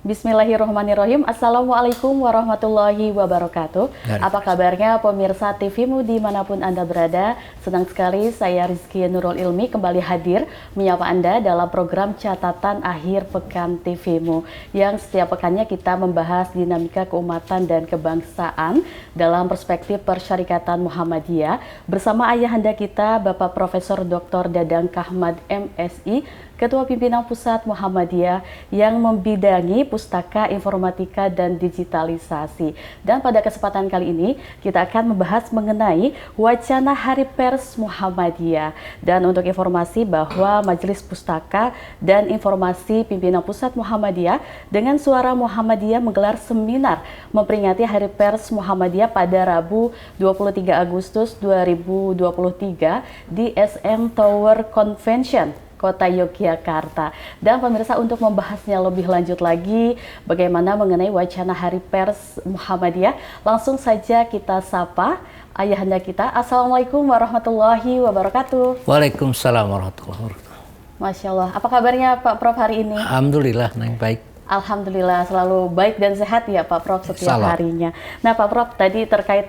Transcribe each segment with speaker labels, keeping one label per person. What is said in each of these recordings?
Speaker 1: Bismillahirrahmanirrahim. Assalamualaikum warahmatullahi wabarakatuh. Apa kabarnya pemirsa TVmu dimanapun Anda berada? Senang sekali saya Rizky Nurul Ilmi kembali hadir menyapa Anda dalam program Catatan Akhir Pekan TVmu, yang setiap pekannya kita membahas dinamika keumatan dan kebangsaan dalam perspektif Persyarikatan Muhammadiyah bersama ayahanda kita Bapak Profesor Dr. Dadang Kahmad MSI, Ketua Pimpinan Pusat Muhammadiyah yang membidangi pustaka, informatika, dan digitalisasi. Dan pada kesempatan kali ini kita akan membahas mengenai wacana Hari Pers Muhammadiyah. Dan untuk informasi bahwa Majelis Pustaka dan Informasi Pimpinan Pusat Muhammadiyah dengan Suara Muhammadiyah menggelar seminar memperingati Hari Pers Muhammadiyah pada Rabu 23 Agustus 2023 di SM Tower Convention Kota Yogyakarta. Dan pemirsa, untuk membahasnya lebih lanjut lagi bagaimana mengenai wacana Hari Pers Muhammadiyah, langsung saja kita sapa ayahanda kita. Assalamualaikum warahmatullahi wabarakatuh.
Speaker 2: Waalaikumsalam warahmatullahi wabarakatuh.
Speaker 1: Masya Allah, apa kabarnya Pak Prof hari ini?
Speaker 2: Alhamdulillah, baik.
Speaker 1: Alhamdulillah, selalu baik dan sehat ya Pak Prof setiap harinya. Nah Pak Prof, tadi terkait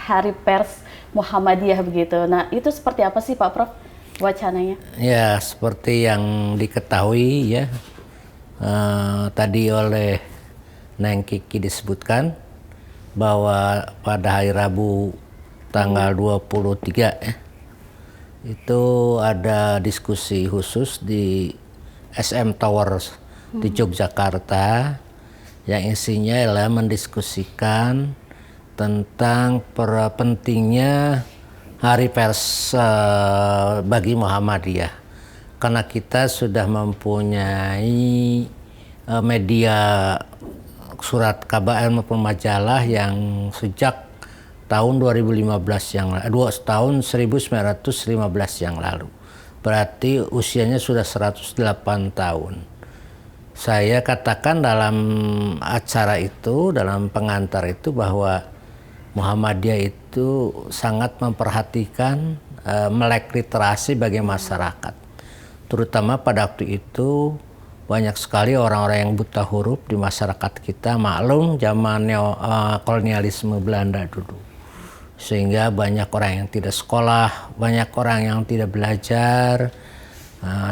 Speaker 1: Hari Pers Muhammadiyah begitu. Nah itu seperti apa sih Pak Prof wacananya? Ya,
Speaker 2: seperti yang diketahui ya, tadi oleh Neng Kiki disebutkan bahwa pada hari Rabu tanggal 23 ya, itu ada diskusi khusus di SM Tower di Yogyakarta yang isinya adalah mendiskusikan tentang pentingnya Hari Pers bagi Muhammadiyah, karena kita sudah mempunyai media surat kabar maupun majalah yang sejak tahun 2015 tahun 1915 yang lalu. Berarti usianya sudah 108 tahun. Saya katakan dalam acara itu, dalam pengantar itu, bahwa Muhammadiyah itu sangat memperhatikan melek literasi bagi masyarakat. Terutama pada waktu itu banyak sekali orang-orang yang buta huruf di masyarakat kita, maklum zaman kolonialisme Belanda dulu. Sehingga banyak orang yang tidak sekolah, banyak orang yang tidak belajar,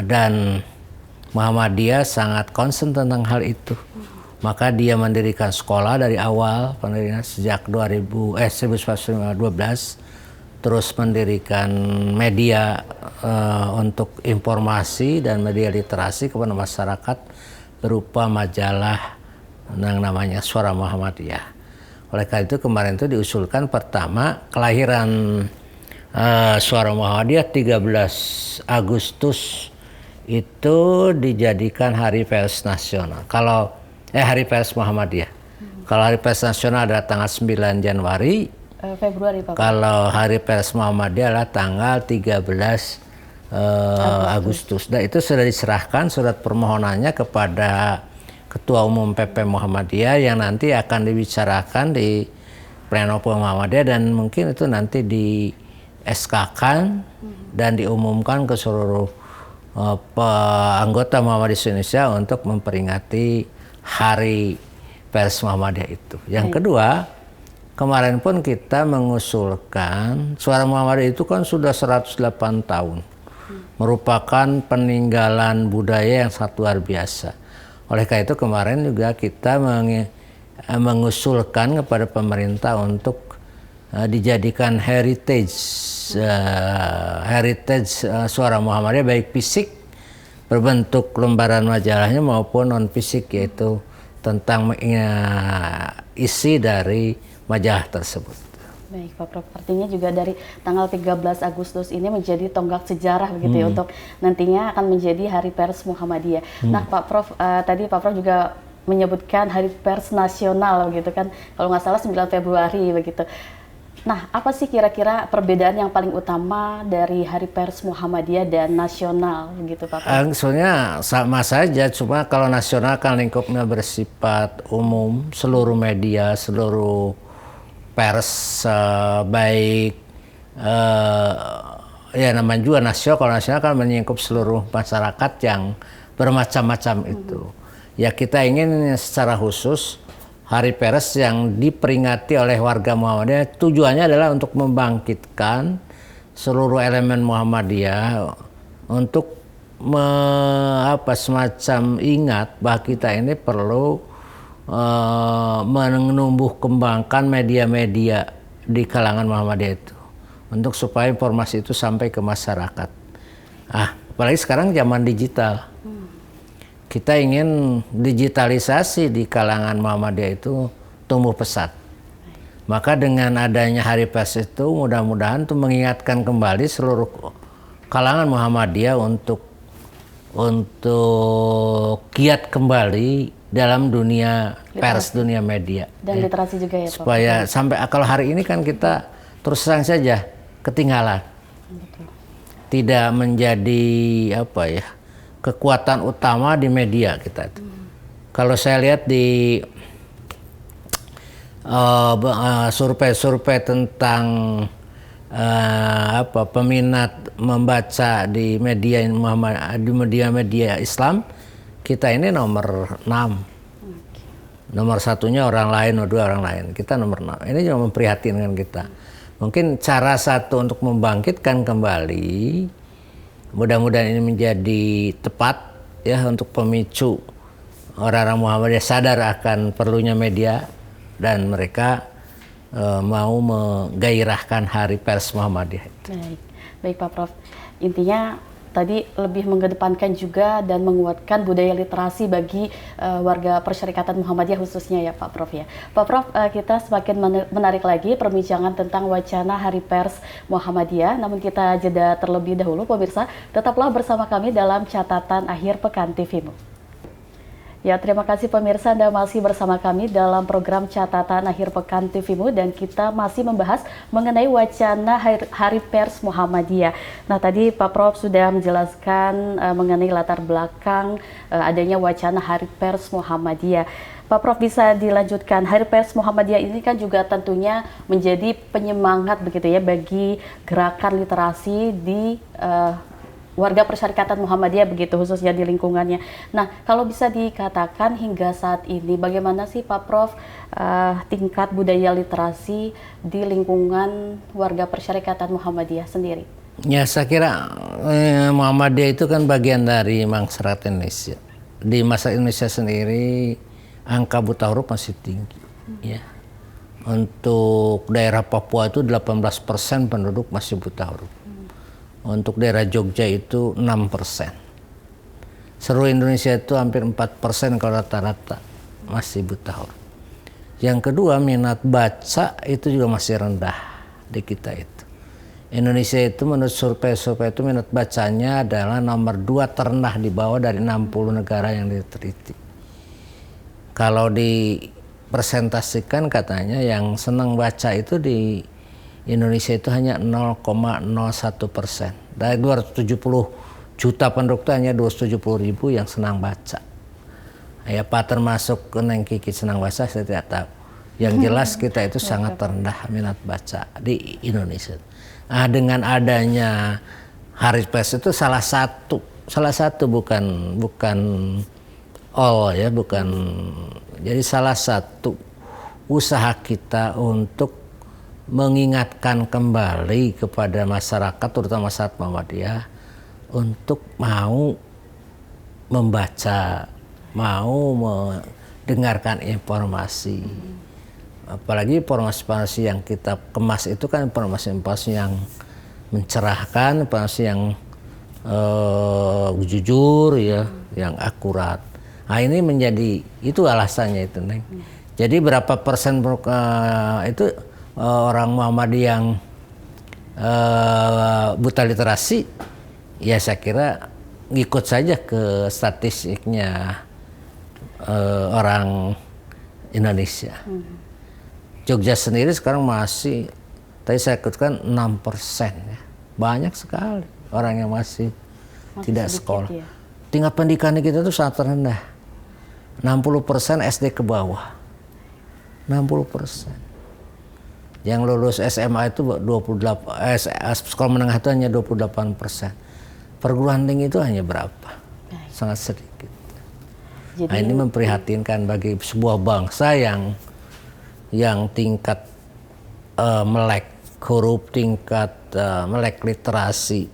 Speaker 2: dan Muhammadiyah sangat concern tentang hal itu. Maka dia mendirikan sekolah dari awal, sejak 1912, terus mendirikan media untuk informasi dan media literasi kepada masyarakat berupa majalah yang namanya Suara Muhammadiyah. Oleh karena itu kemarin itu diusulkan pertama kelahiran Suara Muhammadiyah 13 Agustus itu dijadikan Hari Pers Nasional. Hari Pers Muhammadiyah. Kalau Hari Pers Nasional adalah tanggal 9 Januari.
Speaker 1: Februari Pak.
Speaker 2: Kalau Hari Pers Muhammadiyah adalah tanggal 13 Agustus. Dan itu sudah diserahkan surat permohonannya kepada Ketua Umum PP Muhammadiyah yang nanti akan dibicarakan di Pleno Muhammadiyah, dan mungkin itu nanti di SK-kan dan diumumkan ke seluruh anggota Muhammadiyah Indonesia untuk memperingati Hari Pers Muhammadiyah itu. Yang kedua, kemarin pun kita mengusulkan Suara Muhammadiyah itu kan sudah 108 tahun. Merupakan peninggalan budaya yang sangat luar biasa. Oleh karena itu kemarin juga kita mengusulkan kepada pemerintah untuk dijadikan heritage Suara Muhammadiyah, baik fisik berbentuk lembaran majalahnya maupun non fisik, yaitu tentang isi dari majalah tersebut.
Speaker 1: Baik Pak Prof, artinya juga dari tanggal 13 Agustus ini menjadi tonggak sejarah begitu ya, untuk nantinya akan menjadi Hari Pers Muhammadiyah. Nah Pak Prof, tadi Pak Prof juga menyebutkan Hari Pers Nasional begitu kan, kalau nggak salah 9 Februari begitu. Nah, apa sih kira-kira perbedaan yang paling utama dari Hari Pers Muhammadiyah dan nasional gitu Pak?
Speaker 2: Sebenarnya sama saja, cuma kalau nasional kan lingkupnya bersifat umum, seluruh media, seluruh pers, baik ya namanya juga nasional. Kalau nasional kan menyingkup seluruh masyarakat yang bermacam-macam itu. Ya kita ingin secara khusus Hari Pers yang diperingati oleh warga Muhammadiyah tujuannya adalah untuk membangkitkan seluruh elemen Muhammadiyah untuk semacam ingat bahwa kita ini perlu menumbuh kembangkan media-media di kalangan Muhammadiyah itu untuk supaya informasi itu sampai ke masyarakat. Apalagi sekarang zaman digital. Kita ingin digitalisasi di kalangan Muhammadiyah itu tumbuh pesat. Maka dengan adanya Hari Pers itu mudah-mudahan itu mengingatkan kembali seluruh kalangan Muhammadiyah untuk giat kembali dalam dunia pers, dunia media.
Speaker 1: Dan literasi juga ya Pak.
Speaker 2: Supaya sampai kalau hari ini kan kita terus terang saja ketinggalan.
Speaker 1: Betul. Tidak
Speaker 2: menjadi kekuatan utama di media kita. Kalau saya lihat di survei-survei tentang peminat membaca di media Islam, kita ini nomor 6. Nomor satunya orang lain, nomor 2 orang lain. Kita nomor 6. Ini juga memprihatinkan kita. Mungkin cara satu untuk membangkitkan kembali, mudah-mudahan ini menjadi tepat ya untuk pemicu orang-orang Muhammadiyah sadar akan perlunya media dan mereka mau menggairahkan Hari Pers Muhammadiyah.
Speaker 1: Baik Pak Prof. Intinya tadi lebih mengedepankan juga dan menguatkan budaya literasi bagi warga Persyarikatan Muhammadiyah khususnya ya Pak Prof ya. Pak Prof, kita semakin menarik lagi perbincangan tentang wacana Hari Pers Muhammadiyah. Namun kita jeda terlebih dahulu pemirsa, tetaplah bersama kami dalam catatan akhir pekan TVMU. Ya, terima kasih pemirsa, Anda masih bersama kami dalam program Catatan Akhir Pekan TVMU dan kita masih membahas mengenai wacana Hari Pers Muhammadiyah. Nah, tadi Pak Prof sudah menjelaskan mengenai latar belakang adanya wacana Hari Pers Muhammadiyah. Pak Prof, bisa dilanjutkan, Hari Pers Muhammadiyah ini kan juga tentunya menjadi penyemangat begitu ya bagi gerakan literasi di warga Persyarikatan Muhammadiyah begitu khususnya di lingkungannya. Nah, kalau bisa dikatakan hingga saat ini bagaimana sih Pak Prof tingkat budaya literasi di lingkungan warga Persyarikatan Muhammadiyah sendiri?
Speaker 2: Ya, saya kira Muhammadiyah itu kan bagian dari masyarakat Indonesia. Di masyarakat Indonesia sendiri angka buta huruf masih tinggi. Ya. Untuk daerah Papua itu 18% penduduk masih buta huruf. Untuk daerah Jogja itu 6%. Seluruh Indonesia itu hampir 4% kalau rata-rata masih buta huruf. Yang kedua, minat baca itu juga masih rendah di kita itu. Indonesia itu menurut survei-survei itu minat bacanya adalah nomor 2 terendah di bawah dari 60 negara yang diteliti. Kalau dipresentasikan katanya yang senang baca itu di Indonesia itu hanya 0,01%. Dari 270 juta penduduk itu hanya 270.000 yang senang baca. Ya, Pak termasuk Neng Kiki senang baca, saya tidak tahu. Yang jelas kita itu sangat rendah minat baca di Indonesia. Nah, dengan adanya Hari Pers itu salah satu bukan all ya, bukan. Jadi salah satu usaha kita untuk mengingatkan kembali kepada masyarakat, terutama masyarakat Muhammadiyah, untuk mau membaca, mau mendengarkan informasi. Apalagi informasi yang kita kemas itu kan informasi-informasi yang mencerahkan, informasi yang jujur ya, yang akurat. Nah, ini menjadi, itu alasannya itu, Neng. Jadi berapa persen itu orang Muhammadiyah yang buta literasi, ya saya kira ngikut saja ke statistiknya orang Indonesia. Jogja sendiri sekarang masih, tadi saya ikutkan 6%. Ya. Banyak sekali orang yang masih tidak sekolah. Ya. Tingkat pendidikan kita itu sangat rendah. 60% SD ke bawah. 60%. Yang lulus SMA itu 28, sekolah menengah itu hanya 28%. Perguruan tinggi itu hanya berapa? Sangat sedikit.
Speaker 1: Jadi,
Speaker 2: Nah, ini memprihatinkan bagi sebuah bangsa yang tingkat melek huruf, tingkat melek literasi,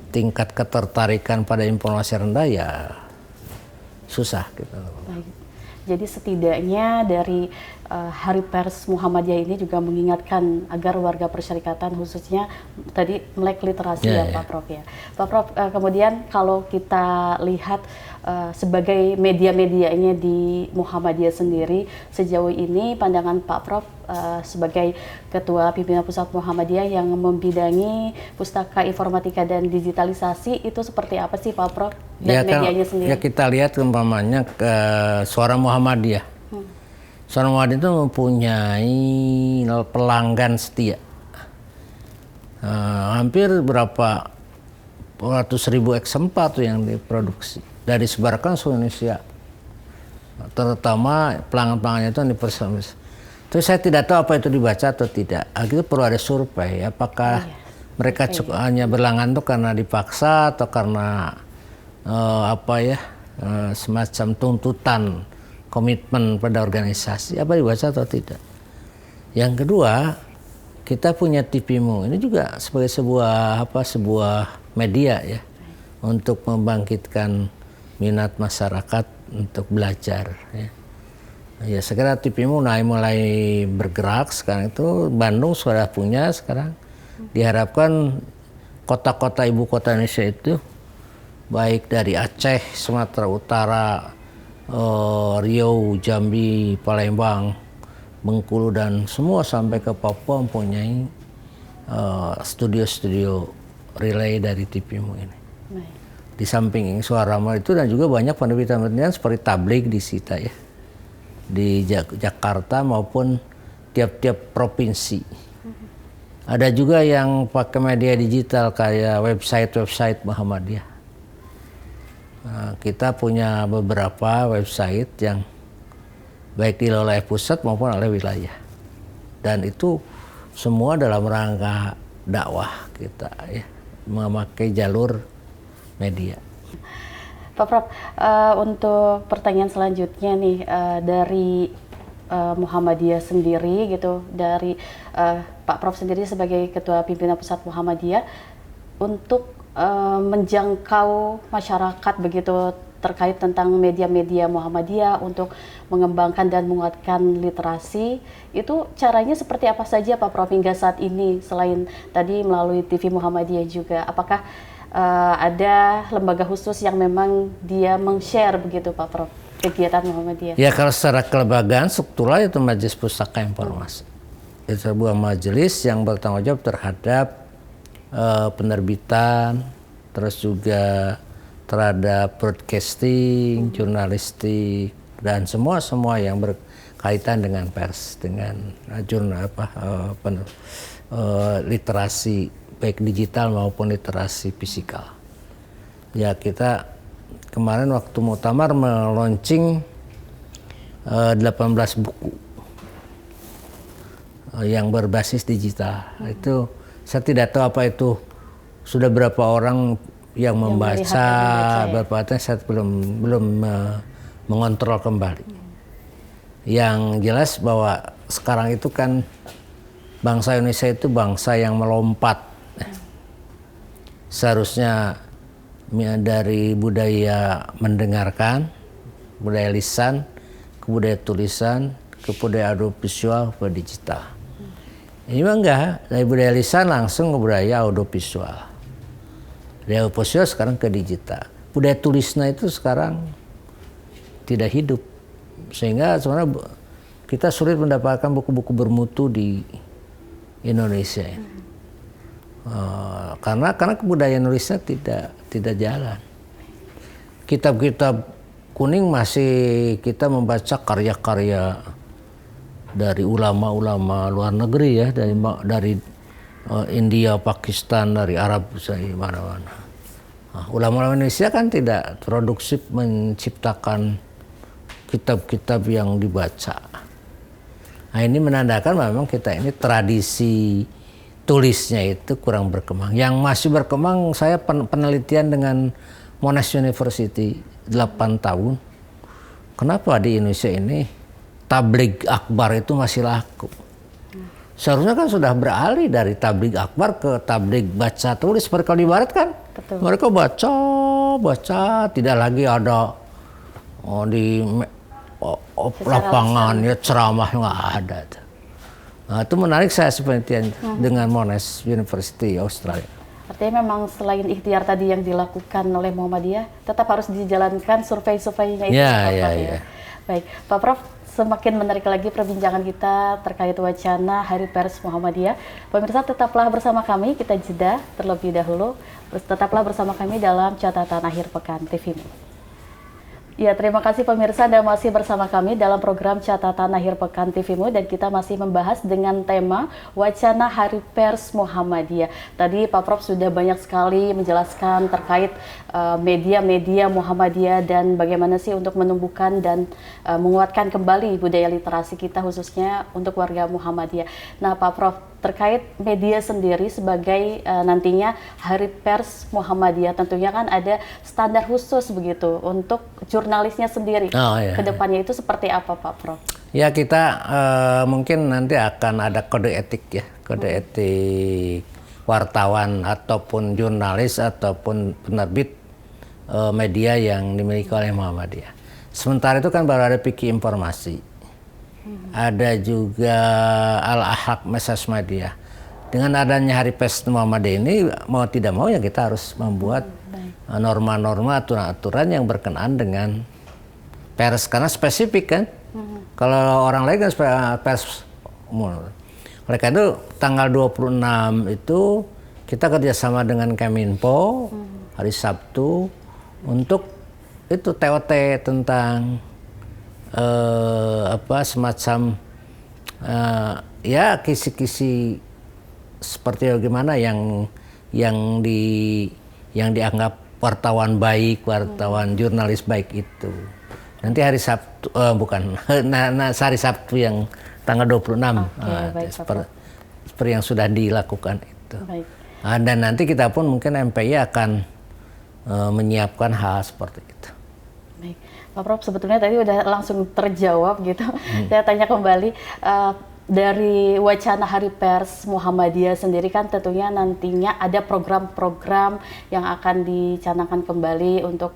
Speaker 2: tingkat ketertarikan pada informasi rendah, ya susah gitu.
Speaker 1: Baik. Jadi setidaknya dari Hari Pers Muhammadiyah ini juga mengingatkan agar warga persyarikatan khususnya tadi melek literasi ya Pak Prof ya. Pak Prof, kemudian kalau kita lihat sebagai media-medianya di Muhammadiyah sendiri, sejauh ini pandangan Pak Prof sebagai Ketua Pimpinan Pusat Muhammadiyah yang membidangi Pustaka Informatika dan Digitalisasi itu seperti apa sih Pak Prof dan medianya sendiri?
Speaker 2: Ya kita lihat umpamanya Suara Muhammadiyah. Suara Muhammadiyah itu mempunyai pelanggan setia. Hampir berapa ratus ribu eksemplar tuh yang diproduksi. Dan disebarkan seluruh Indonesia. Terutama pelanggan-pelanggannya itu yang dipersebarkan. Terus saya tidak tahu apa itu dibaca atau tidak. Itu perlu ada survei. Apakah mereka hanya berlangganan itu karena dipaksa atau karena semacam tuntutan komitmen pada organisasi, apa dibaca atau tidak. Yang kedua, kita punya TVMU. Ini juga sebagai sebuah media ya untuk membangkitkan minat masyarakat untuk belajar ya. Ya segera TVMU mulai bergerak sekarang itu. Bandung sudah punya sekarang. Diharapkan kota-kota ibu kota Indonesia itu baik dari Aceh, Sumatera Utara, Riau, Jambi, Palembang, Bengkulu dan semua sampai ke Papua mempunyai studio-studio relay dari TVMU ini. Baik. Di samping Suara Muhammadiyah itu dan juga banyak penerbitan-penerbitan seperti tabligh di Sita ya. Di Jakarta maupun tiap-tiap provinsi. Ada juga yang pakai media digital kayak website Muhammadiyah. Kita punya beberapa website yang baik dikelola oleh pusat maupun oleh wilayah. Dan itu semua dalam rangka dakwah kita ya, memakai jalur media.
Speaker 1: Pak Prof, untuk pertanyaan selanjutnya nih dari Muhammadiyah sendiri gitu, dari Pak Prof sendiri sebagai Ketua Pimpinan Pusat Muhammadiyah untuk menjangkau masyarakat begitu terkait tentang media-media Muhammadiyah untuk mengembangkan dan menguatkan literasi, itu caranya seperti apa saja Pak Prof hingga saat ini selain tadi melalui TV Muhammadiyah juga? Apakah ada lembaga khusus yang memang dia meng-share begitu Pak Prof kegiatan Muhammadiyah?
Speaker 2: Ya kalau secara kelembagaan struktural itu Majelis Pustaka Informasi. Itu sebuah majelis yang bertanggung jawab terhadap penerbitan, terus juga terhadap broadcasting, jurnalistik dan semua yang berkaitan dengan pers, dengan literasi baik digital maupun literasi fisikal. Ya kita kemarin waktu muktamar meluncing 18 buku yang berbasis digital. Itu saya tidak tahu apa itu sudah berapa orang yang membaca, berapa saya belum mengontrol kembali. Yang jelas bahwa sekarang itu kan bangsa Indonesia itu bangsa yang melompat. Seharusnya dari budaya mendengarkan, budaya lisan, ke budaya tulisan, ke budaya audiovisual, ke digital. Ini mah enggak, dari budaya lisan langsung ke budaya audiovisual. Dari audiovisual sekarang ke digital. Budaya tulisnya itu sekarang tidak hidup. Sehingga sebenarnya kita sulit mendapatkan buku-buku bermutu di Indonesia. Karena kebudayaan nulisnya tidak jalan. Kitab-kitab kuning masih kita membaca karya-karya dari ulama-ulama luar negeri ya, dari India, Pakistan, dari Arab, dari mana-mana. Ulama-ulama Indonesia kan tidak produksi menciptakan kitab-kitab yang dibaca. Nah ini menandakan memang kita ini tradisi tulisnya itu kurang berkembang. Yang masih berkembang, saya penelitian dengan Monash University 8 tahun. kenapa di Indonesia ini tabligh akbar itu masih laku. Seharusnya kan sudah beralih dari tabligh akbar ke tabligh baca tulis. Seperti kalau di barat kan,
Speaker 1: Betul.
Speaker 2: mereka baca, tidak lagi ada di lapangan ya ceramah, nggak ada. Nah, itu menarik saya penelitian dengan Monash University Australia.
Speaker 1: Artinya memang selain ikhtiar tadi yang dilakukan oleh Muhammadiyah, tetap harus dijalankan survei-surveinya itu.
Speaker 2: Ya.
Speaker 1: Baik, Pak Prof, semakin menarik lagi perbincangan kita terkait wacana Hari Pers Muhammadiyah. Pemirsa, tetaplah bersama kami, kita jeda terlebih dahulu. Tetaplah bersama kami dalam catatan akhir pekan TVMU. Ya, terima kasih pemirsa Anda masih bersama kami dalam program Catatan Akhir Pekan TVMU dan kita masih membahas dengan tema Wacana Hari Pers Muhammadiyah. Tadi Pak Prof sudah banyak sekali menjelaskan terkait media-media Muhammadiyah dan bagaimana sih untuk menumbuhkan dan menguatkan kembali budaya literasi kita khususnya untuk warga Muhammadiyah. Nah, Pak Prof, terkait media sendiri sebagai nantinya Hari Pers Muhammadiyah, tentunya kan ada standar khusus begitu untuk jurnalisnya sendiri. Kedepannya itu seperti apa, Pak Prof?
Speaker 2: Ya, kita mungkin nanti akan ada kode etik ya, kode etik wartawan ataupun jurnalis ataupun penerbit media yang dimiliki oleh Muhammadiyah. Sementara itu kan baru ada Fikih Informasi. Ada juga Al-Ahaq Mesas Media. Dengan adanya Hari Pers Muhammadiyah ini, mau tidak mau ya kita harus membuat norma-norma, aturan-aturan yang berkenaan dengan pers, karena spesifik kan. Kalau orang lain kan pers umum. Oleh karena itu tanggal 26 itu kita kerjasama dengan Keminfo hari Sabtu untuk itu TOT tentang semacam ya kisi-kisi seperti bagaimana yang dianggap wartawan baik, wartawan jurnalis baik itu. Nanti hari Sabtu hari Sabtu yang tanggal 26 seperti yang sudah dilakukan itu. Dan nanti kita pun mungkin MPI akan menyiapkan hal seperti itu.
Speaker 1: Baik. Pak Prof, sebetulnya tadi udah langsung terjawab gitu. Saya tanya kembali, dari wacana Hari Pers Muhammadiyah sendiri kan tentunya nantinya ada program-program yang akan dicanangkan kembali untuk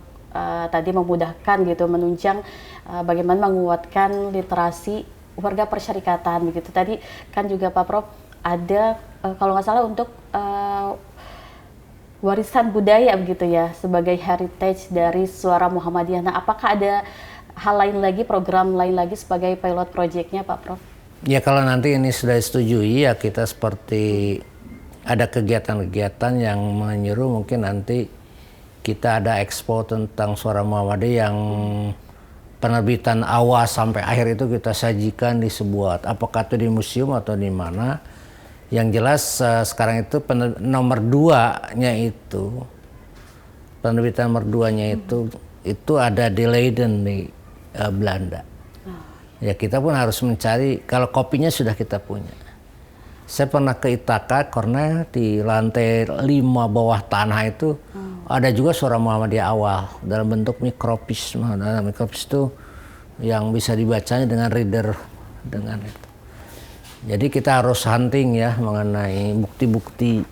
Speaker 1: tadi memudahkan gitu, menunjang bagaimana menguatkan literasi warga persyarikatan begitu. Tadi kan juga Pak Prof ada kalau nggak salah untuk warisan budaya begitu ya, sebagai heritage dari Suara Muhammadiyah. Nah, apakah ada hal lain lagi, program lain lagi sebagai pilot project-nya, Pak Prof?
Speaker 2: Ya, kalau nanti ini sudah disetujui ya kita seperti ada kegiatan-kegiatan yang menyuruh, mungkin nanti kita ada expo tentang Suara Muhammadiyah yang penerbitan awal sampai akhir itu kita sajikan di sebuah, apakah itu di museum atau di mana. Yang jelas sekarang itu nomor 2-nya itu, penerbitan nomor 2-nya itu ada di Leiden di Belanda. Ya, kita pun harus mencari, kalau kopinya sudah kita punya. Saya pernah ke Ithaka karena di lantai 5 bawah tanah itu ada juga Suara Muhammadiyah awal dalam bentuk mikropis. Nah, mikropis itu yang bisa dibacanya dengan reader dengan itu. Jadi kita harus hunting ya mengenai bukti-bukti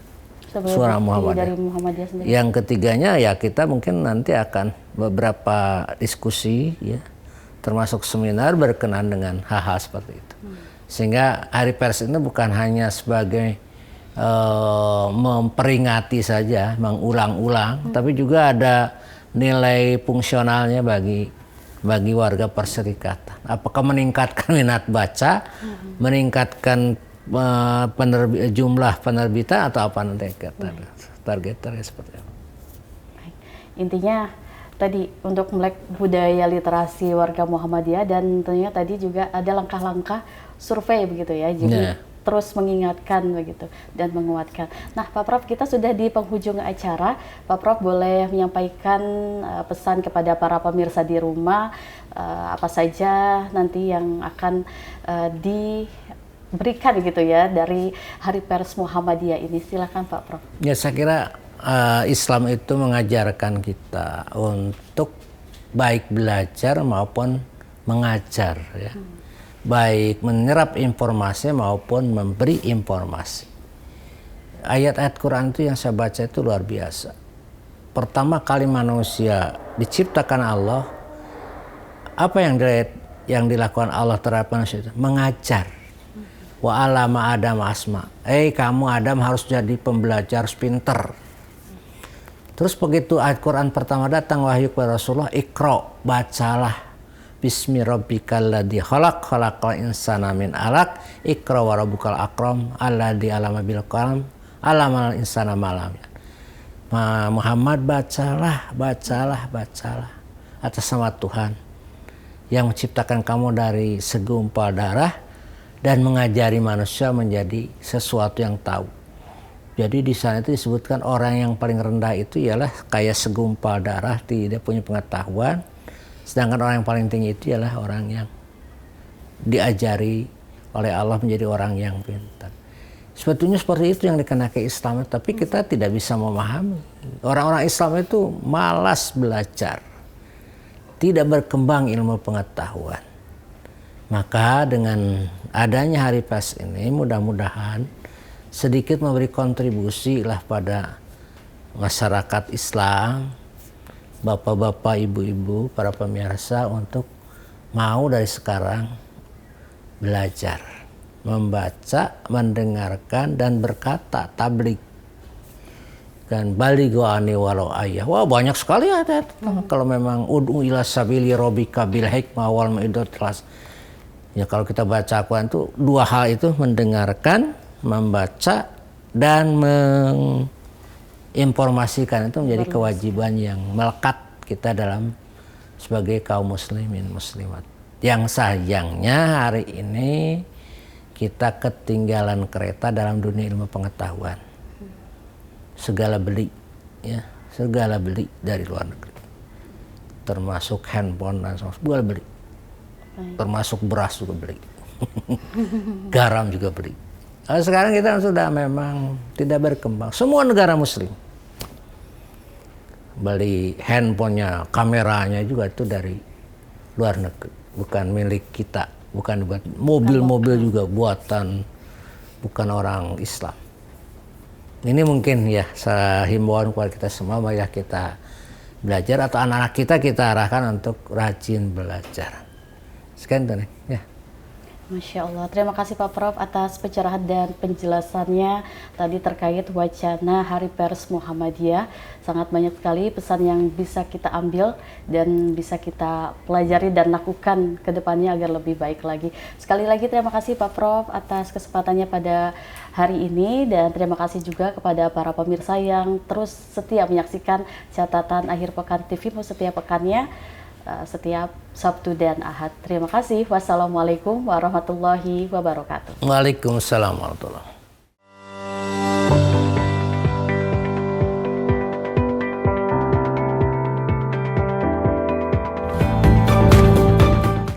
Speaker 2: Suara Muhammadiyah. Yang ketiganya ya kita mungkin nanti akan beberapa diskusi ya, termasuk seminar berkenaan dengan hal-hal seperti itu. Sehingga Hari Pers ini bukan hanya sebagai memperingati saja, mengulang-ulang, tapi juga ada nilai fungsionalnya bagi warga perserikatan. Apakah meningkatkan minat baca, meningkatkan jumlah penerbitan, atau apa nanti targetnya seperti apa?
Speaker 1: Intinya tadi untuk melek budaya literasi warga Muhammadiyah, dan tentunya tadi juga ada langkah-langkah survei begitu ya. Jadi terus mengingatkan begitu dan menguatkan. Nah, Pak Prof, kita sudah di penghujung acara. Pak Prof boleh menyampaikan pesan kepada para pemirsa di rumah, apa saja nanti yang akan diberikan gitu ya dari Hari Pers Muhammadiyah ini. Silakan Pak Prof.
Speaker 2: Ya, saya kira Islam itu mengajarkan kita untuk baik belajar maupun mengajar ya. Baik menyerap informasi maupun memberi informasi. Ayat-ayat Quran itu yang saya baca itu luar biasa. Pertama kali manusia diciptakan Allah, apa yang dilakukan Allah terhadap manusia itu? Mengajar. Wa alama Adam asma. Kamu Adam harus jadi pembelajar, harus pinter. Terus begitu ayat Quran pertama datang wahyu kepada Rasulullah, Iqra, bacalah. Bismi rabbikal ladzi khalaq, khalaqal insana min alaq, Iqra wa rabbukal akram, alladzi 'allama bil qalam, 'allamal insana ma lam ya'lam. Muhammad bacalah atas nama Tuhan yang menciptakan kamu dari segumpal darah dan mengajari manusia menjadi sesuatu yang tahu. Jadi di sana itu disebutkan orang yang paling rendah itu ialah kayak segumpal darah, tidak punya pengetahuan. Sedangkan orang yang paling tinggi itu ialah orang yang diajari oleh Allah menjadi orang yang pintar. Sebetulnya seperti itu yang dikenakan Islam, tapi kita tidak bisa memahami. Orang-orang Islam itu malas belajar, tidak berkembang ilmu pengetahuan. Maka dengan adanya Hari Pers ini mudah-mudahan sedikit memberi kontribusi lah pada masyarakat Islam, bapak-bapak, ibu-ibu, para pemirsa untuk mau dari sekarang belajar, membaca, mendengarkan dan berkata tabligh. Dan balighu ani walau ayah. Wah, banyak sekali ada. Kalau memang ud'u ila sabili rabbika bil hikmah wal mau'izatil. Ya kalau kita baca Al-Quran itu dua hal itu, mendengarkan, membaca dan menginformasikan itu menjadi kewajiban yang melekat kita dalam sebagai kaum muslimin muslimat. Yang sayangnya hari ini kita ketinggalan kereta dalam dunia ilmu pengetahuan. Segala beli dari luar negeri, termasuk handphone dan semua beli, termasuk beras juga beli, garam juga beli. Nah, sekarang kita sudah memang tidak berkembang. Semua negara Muslim beli handphonenya, kameranya juga itu dari luar negeri, bukan milik kita, bukan buat mobil-mobil juga buatan bukan orang Islam. Ini mungkin ya himbauan kepada kita semua, banyak kita belajar atau anak-anak kita arahkan untuk rajin belajar. Sekian Tony. Ya.
Speaker 1: Masya Allah, terima kasih Pak Prof atas pencerahan dan penjelasannya tadi terkait wacana Hari Pers Muhammadiyah. Sangat banyak sekali pesan yang bisa kita ambil dan bisa kita pelajari dan lakukan ke depannya agar lebih baik lagi. Sekali lagi terima kasih Pak Prof atas kesempatannya pada hari ini, dan terima kasih juga kepada para pemirsa yang terus setia menyaksikan catatan akhir pekan TV setiap pekannya, setiap Sabtu dan Ahad. Terima kasih. Wassalamualaikum warahmatullahi wabarakatuh.
Speaker 2: Waalaikumsalam warahmatullahi wabarakatuh.